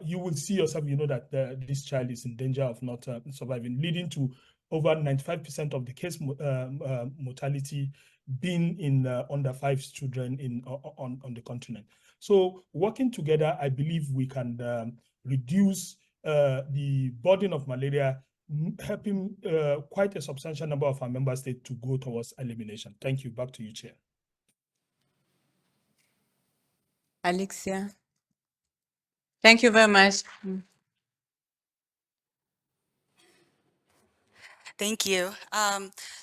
Speaker 3: you will see yourself, you know that this child is in danger of not surviving, leading to over 95% of the case mortality being in under 5 children on the continent. So working together, I believe we can reduce the burden of malaria, helping quite a substantial number of our member states to go towards elimination. Thank you. Back to you, Chair.
Speaker 1: Alexia. Thank you very much.
Speaker 6: Thank you.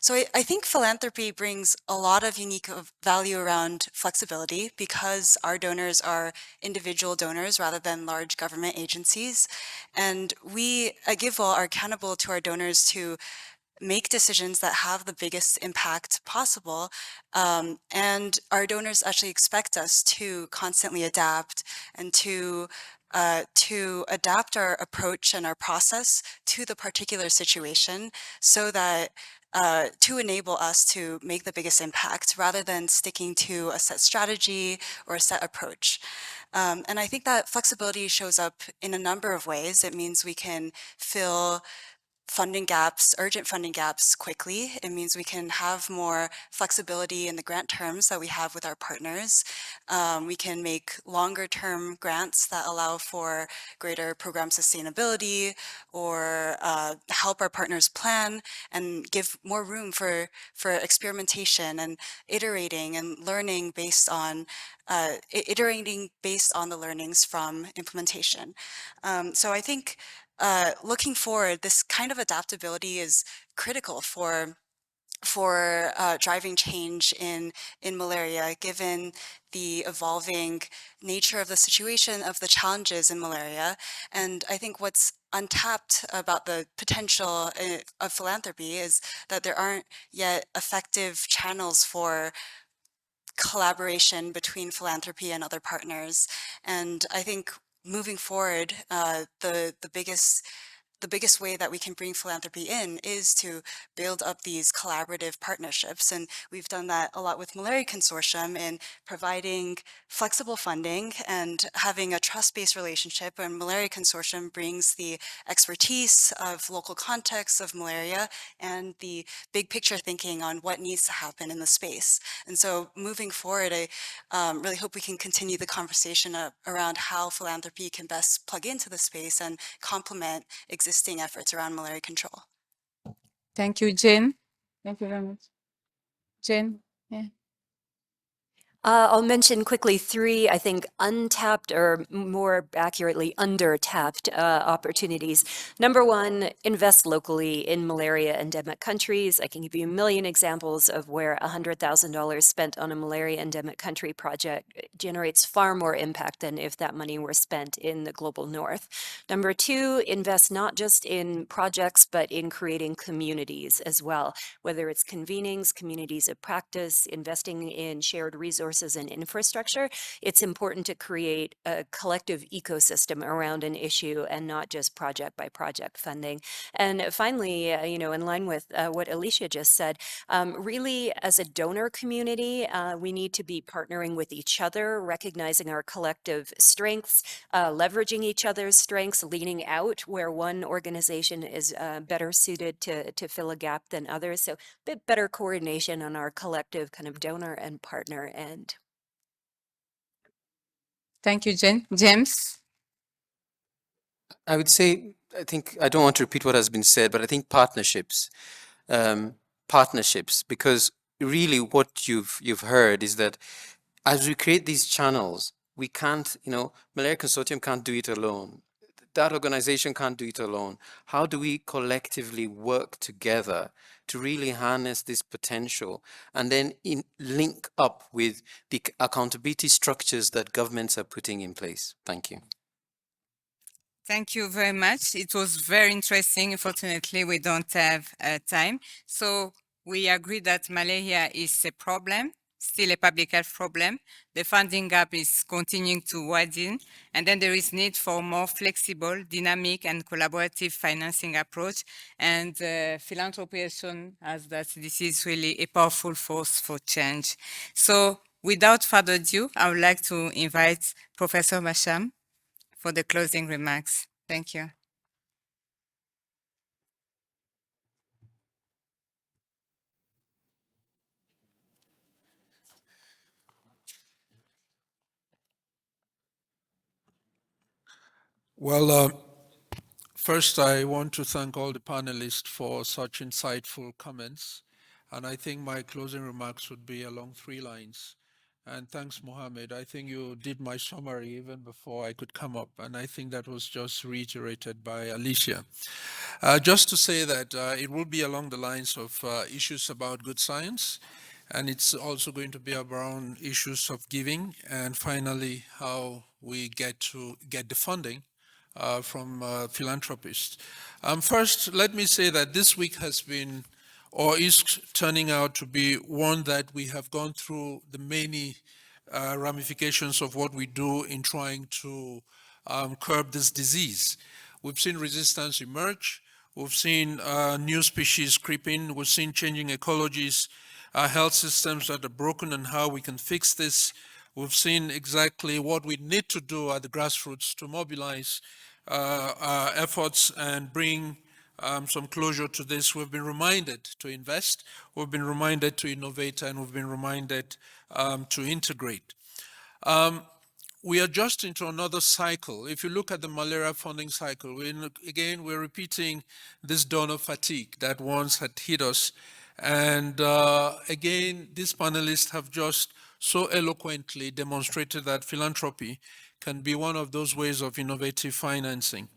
Speaker 6: So I think philanthropy brings a lot of unique value around flexibility, because our donors are individual donors rather than large government agencies. And we at GiveWell are accountable to our donors to make decisions that have the biggest impact possible. And our donors actually expect us to constantly adapt and to adapt our approach and our process to the particular situation so that to enable us to make the biggest impact rather than sticking to a set strategy or a set approach. And I think that flexibility shows up in a number of ways. It means we can fill funding gaps, urgent funding gaps quickly. It means we can have more flexibility in the grant terms that we have with our partners. We can make longer term grants that allow for greater program sustainability or help our partners plan and give more room for experimentation and iterating and learning based on the learnings from implementation. So I think looking forward, this kind of adaptability is critical for driving change in malaria, given the evolving nature of the situation, of the challenges in malaria. And I think what's untapped about the potential of philanthropy is that there aren't yet effective channels for collaboration between philanthropy and other partners. And I think moving forward, the biggest way that we can bring philanthropy in is to build up these collaborative partnerships. And we've done that a lot with Malaria Consortium in providing flexible funding and having a trust-based relationship. And Malaria Consortium brings the expertise of local context of malaria and the big picture thinking on what needs to happen in the space. And so moving forward, I really hope we can continue the conversation around how philanthropy can best plug into the space and complement existing efforts around malaria control.
Speaker 14: Thank you, Jane. Thank you very much. Jane? Yeah.
Speaker 4: I'll mention quickly three, I think, untapped or more accurately under-tapped opportunities. Number one, invest locally in malaria endemic countries. I can give you a million examples of where $100,000 spent on a malaria endemic country project generates far more impact than if that money were spent in the global north. Number two, invest not just in projects, but in creating communities as well, whether it's convenings, communities of practice, investing in shared resources and infrastructure. It's important to create a collective ecosystem around an issue and not just project by project funding. And finally, in line with what Alicia just said, really as a donor community, we need to be partnering with each other, recognizing our collective strengths, leveraging each other's strengths, leaning out where one organization is better suited to fill a gap than others. So a bit better coordination on our collective kind of donor and partner end.
Speaker 14: Thank you, Jane. James?
Speaker 13: I would say, I think, I don't want to repeat what has been said, but I think partnerships, because really what you've heard is that as we create these channels, we can't, Malaria Consortium can't do it alone. That organization can't do it alone. How do we collectively work together to really harness this potential and then link up with the accountability structures that governments are putting in place? Thank you.
Speaker 1: Thank you very much. It was very interesting. Unfortunately, we don't have time. So we agree that malaria is a problem, still a public health problem. The funding gap is continuing to widen, and then there is need for more flexible, dynamic, and collaborative financing approach. And philanthropy has shown us that this is really a powerful force for change. So without further ado, I would like to invite Professor Mbacham for the closing remarks. Thank you.
Speaker 15: Well, first I want to thank all the panelists for such insightful comments. And I think my closing remarks would be along three lines. And thanks, Mohammed. I think you did my summary even before I could come up. And I think that was just reiterated by Alicia. Just to say that it will be along the lines of issues about good science. And it's also going to be around issues of giving. And finally, how we get the funding from philanthropists. First, let me say that this week has been, or is turning out to be, one that we have gone through the many ramifications of what we do in trying to curb this disease. We've seen resistance emerge. We've seen new species creep in. We've seen changing ecologies, health systems that are broken, and how we can fix this. We've seen exactly what we need to do at the grassroots to mobilize our efforts and bring some closure to this. We've been reminded to invest, we've been reminded to innovate, and we've been reminded to integrate. We are just into another cycle. If you look at the malaria funding cycle, we're repeating this donor fatigue that once had hit us. And again, these panelists have just so eloquently demonstrated that philanthropy can be one of those ways of innovative financing.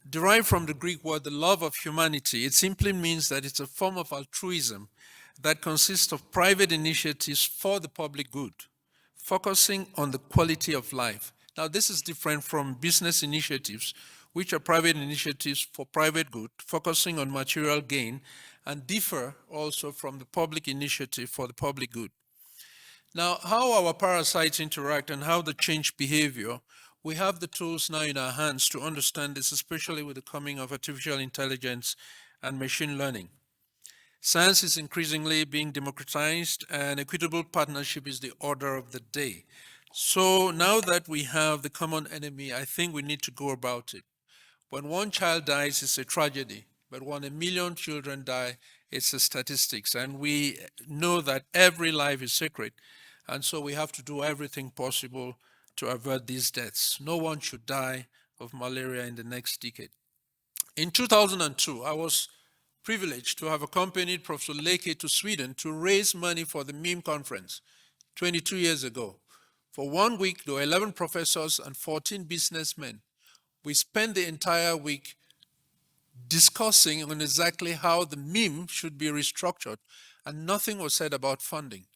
Speaker 15: Derived from the Greek word, the love of humanity, it simply means that it's a form of altruism that consists of private initiatives for the public good, focusing on the quality of life. Now, this is different from business initiatives, which are private initiatives for private good, focusing on material gain, and differ also from the public initiative for the public good. Now, how our parasites interact and how they change behavior, we have the tools now in our hands to understand this, especially with the coming of artificial intelligence and machine learning. Science is increasingly being democratized, and equitable partnership is the order of the day. So now that we have the common enemy, I think we need to go about it. When one child dies, it's a tragedy, but when 1 million children die, it's a statistics. And we know that every life is sacred, and so we have to do everything possible to avert these deaths. No one should die of malaria in the next decade. In 2002, I was privileged to have accompanied Professor Leke to Sweden to raise money for the MIM conference 22 years ago. For 1 week, there were 11 professors and 14 businessmen. We spent the entire week discussing on exactly how the MIM should be restructured, and nothing was said about funding.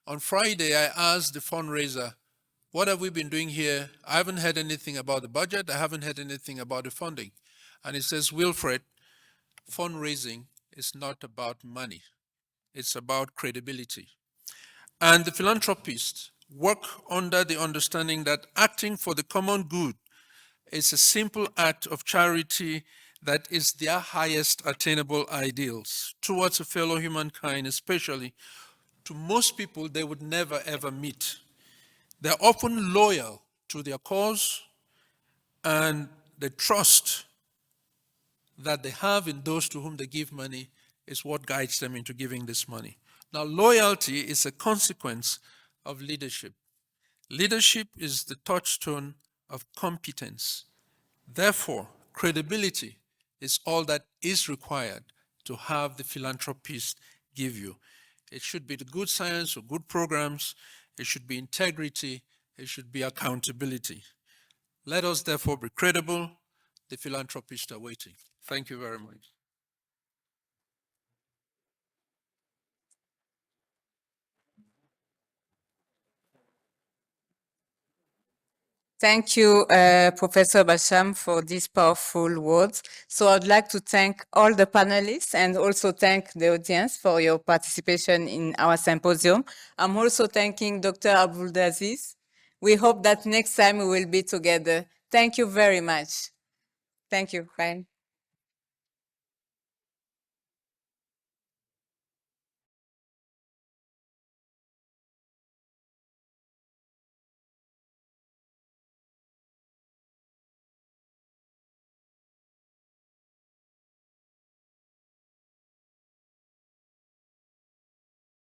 Speaker 15: On Friday, I asked the fundraiser, what have we been doing here? I haven't heard anything about the budget. I haven't heard anything about the funding. And he says, Wilfred, fundraising is not about money. It's about credibility. And the philanthropists work under the understanding that acting for the common good is a simple act of charity that is their highest attainable ideals towards a fellow humankind, especially to most people they would never ever meet. They're often loyal to their cause, and the trust that they have in those to whom they give money is what guides them into giving this money. Now, loyalty is a consequence of leadership. Leadership is the touchstone of competence. Therefore, credibility is all that is required to have the philanthropist give you. It should be the good science or good programs. It should be integrity. It should be accountability. Let us therefore be credible. The philanthropists are waiting. Thank you very much.
Speaker 1: Thank you, Professor Mbacham, for these powerful words. So I'd like to thank all the panelists and also thank the audience for your participation in our symposium. I'm also thanking Dr. Abdulaziz. We hope that next time we will be together. Thank you very much. Thank you. Bye.